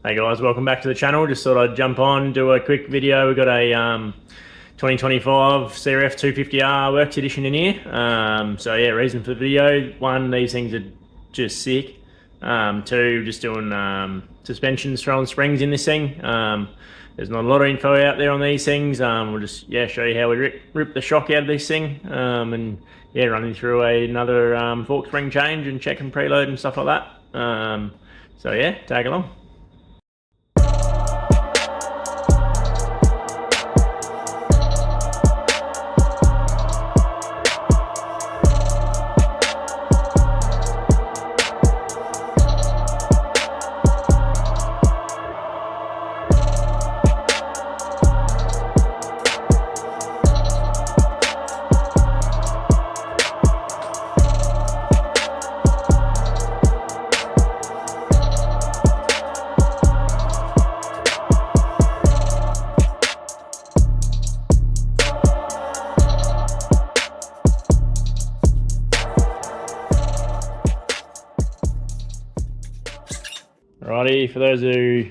Hey guys, welcome back to the channel. Just thought I'd jump on, do a quick video. We've got a 2025 CRF250R Works Edition in here. So yeah, reason for the video: one, these things are just sick. Two, just doing suspensions, throwing springs in this thing. There's not a lot of info out there on these things. We'll just show you how we rip the shock out of this thing, and running through another fork spring change and checking preload and stuff like that. So yeah, tag along. Alrighty, for those who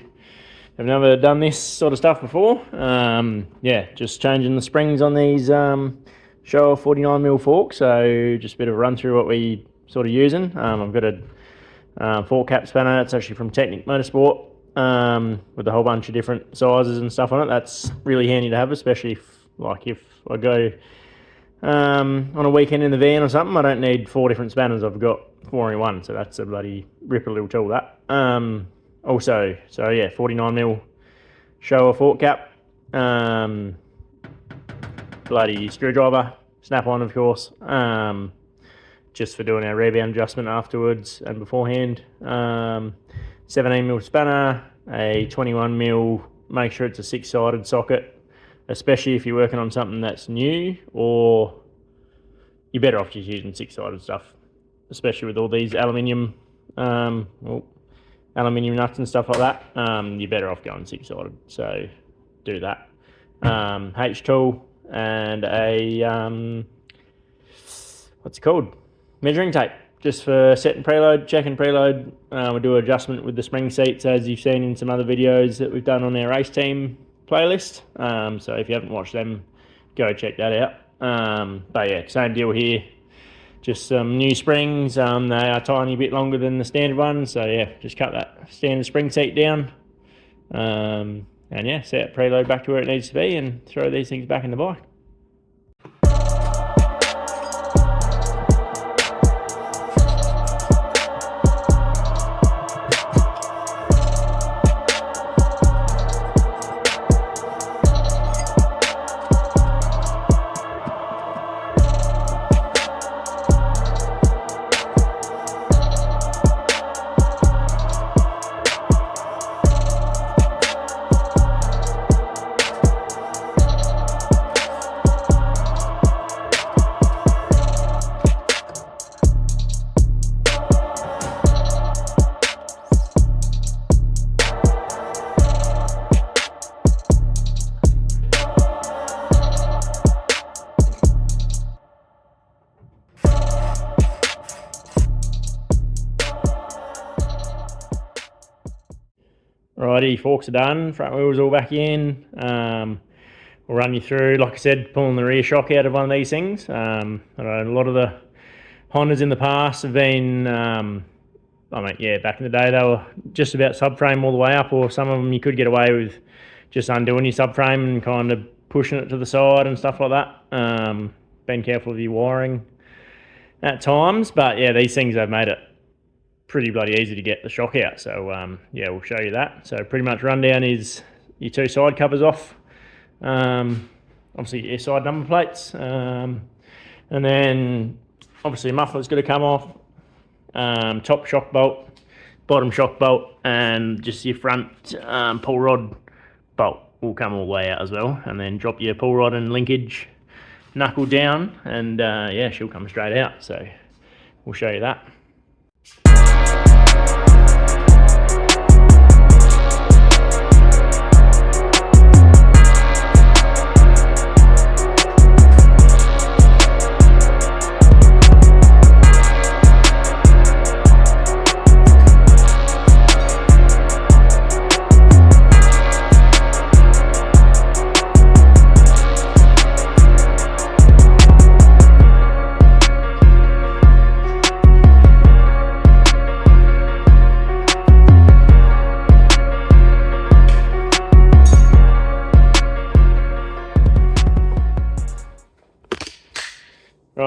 have never done this sort of stuff before, just changing the springs on these Showa 49mm forks. So just a bit of a run through what we sort of using. I've got a fork cap spanner. It's actually from Technic Motorsport, with a whole bunch of different sizes and stuff on it. That's really handy to have, especially if I go on a weekend in the van or something. I don't need 4 different spanners. I've got 4 in one, so that's a bloody ripper little tool, that. Also, so yeah, 49mm Showa fork cap, bloody screwdriver, snap on of course, just for doing our rebound adjustment afterwards and beforehand. 17mm spanner, a 21mm, make sure it's a 6-sided socket, especially if you're working on something that's new, or you're better off just using 6-sided stuff, especially with all these aluminium nuts and stuff like that. You're better off going 6-sided, so do that. H tool and a what's it called, measuring tape, just for setting preload, checking preload. We do an adjustment with the spring seats, as you've seen in some other videos that we've done on our race team playlist. So if you haven't watched them, go check that out. But yeah, same deal here. Just some new springs. They are a tiny bit longer than the standard ones, so yeah, just cut that standard spring seat down, and yeah, set preload back to where it needs to be and throw these things back in the bike. Righty, forks are done, front wheels all back in. We'll run you through, like I said, pulling the rear shock out of one of these things. I know a lot of the Hondas in the past have been, back in the day they were just about subframe all the way up, or some of them you could get away with just undoing your subframe and kind of pushing it to the side and stuff like that. Been careful of your wiring at times, but yeah, these things have made it pretty bloody easy to get the shock out. So yeah, we'll show you that. So pretty much rundown is your 2 side covers off, obviously your side number plates, and then obviously your muffler's got to come off, top shock bolt, bottom shock bolt, and just your front pull rod bolt will come all the way out as well, and then drop your pull rod and linkage knuckle down, and yeah, she'll come straight out. So we'll show you that.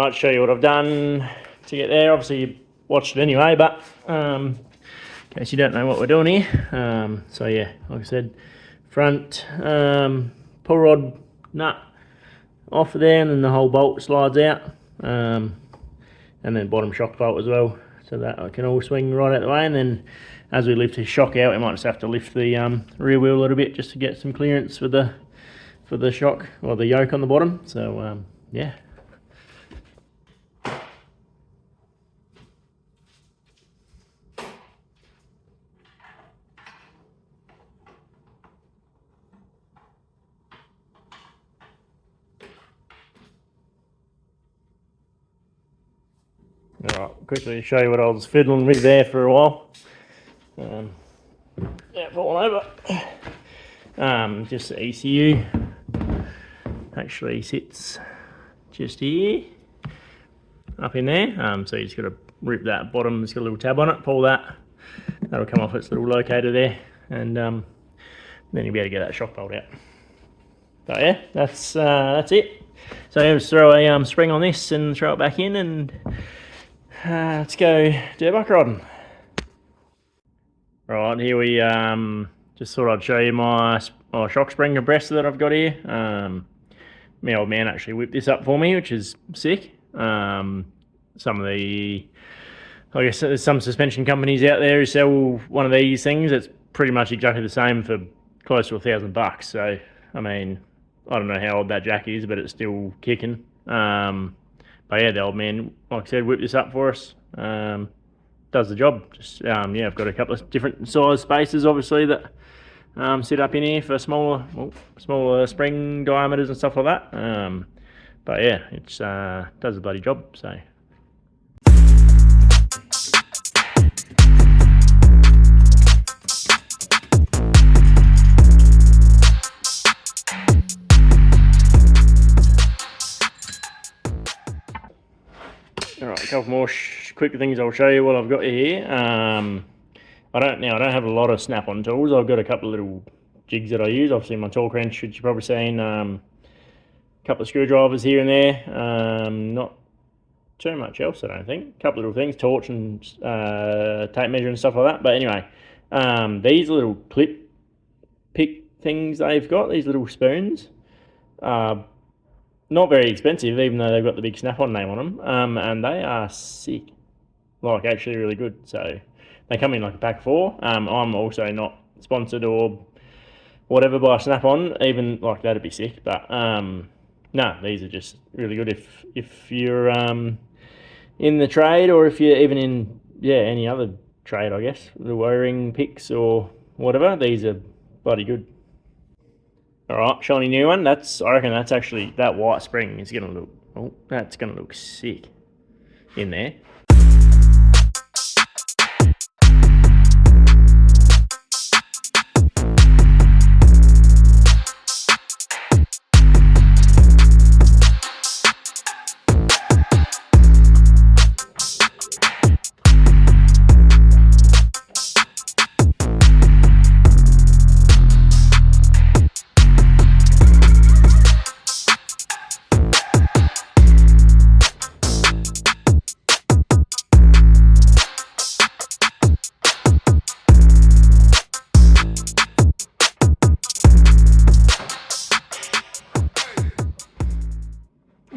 Alright, show you what I've done to get there. Obviously you watched it anyway, but in case you don't know what we're doing here. So yeah, like I said, front pull rod nut off of there, and then the whole bolt slides out, and then bottom shock bolt as well, so that I can all swing right out the way. And then as we lift the shock out, we might just have to lift the rear wheel a little bit just to get some clearance for the shock or the yoke on the bottom. So yeah. Alright, quickly show you what I was fiddling with there for a while. Yeah, falling over. Just the ECU actually sits just here, up in there. So you just got to rip that bottom, it's got a little tab on it, pull that, that'll come off its little locator there, and then you'll be able to get that shock bolt out. But yeah, that's it. So yeah, just throw a spring on this and throw it back in, and let's go dirt bike riding. Right, here we just thought I'd show you my shock spring compressor that I've got here. My old man actually whipped this up for me, which is sick. Some of the, I guess there's some suspension companies out there who sell one of these things. It's pretty much exactly the same for close to $1,000. So I mean, I don't know how old that jack is, but it's still kicking. But yeah, the old man, like I said, whipped this up for us. Does the job. Just yeah, I've got a couple of different size spaces, obviously, that sit up in here for smaller spring diameters and stuff like that. But yeah, it's does the bloody job. So. Alright, a couple more quick things I'll show you while I've got you here. I don't have a lot of snap-on tools. I've got a couple of little jigs that I use. Obviously my torque wrench, which you've probably seen. A couple of screwdrivers here and there. Not too much else, I don't think. A couple of little things, torch and tape measure and stuff like that. But anyway, these little clip pick things they've got, these little spoons, not very expensive, even though they've got the big snap-on name on them, and they are sick, like actually really good. So they come in like a pack of 4. I'm also not sponsored or whatever by snap-on, even like that'd be sick, but no, these are just really good if you're in the trade, or if you're even in any other trade, I guess, the wiring picks or whatever. These are bloody good. Alright, shiny new one. I reckon that's actually, that white spring is gonna look, that's gonna look sick in there.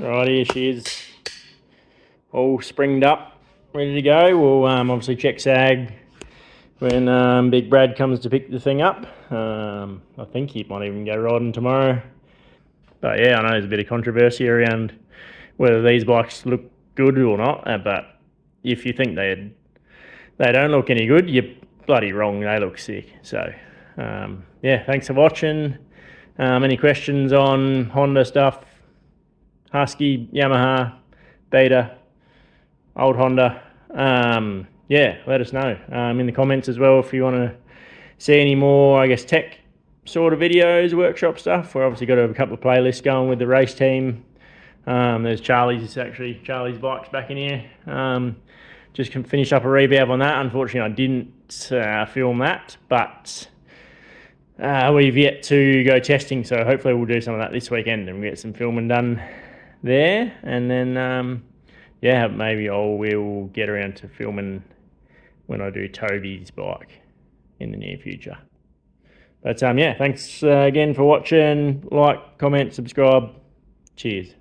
Right, here she is, all springed up, ready to go. We'll obviously check sag when Big Brad comes to pick the thing up. I think he might even go riding tomorrow. But yeah, I know there's a bit of controversy around whether these bikes look good or not, but if you think they don't look any good, you're bloody wrong. They look sick. So yeah, thanks for watching. Any questions on Honda stuff, Husky, Yamaha, Beta, old Honda, yeah, let us know in the comments as well if you want to see any more, I guess, tech sort of videos, workshop stuff. We're obviously got a couple of playlists going with the race team. There's Charlie's bikes back in here. Just can finish up a revalve on that. Unfortunately, I didn't film that, but we've yet to go testing, so hopefully we'll do some of that this weekend and get some filming done there. And then yeah, maybe I will get around to filming when I do Toby's bike in the near future. But yeah, thanks again for watching. Like, comment, subscribe. Cheers.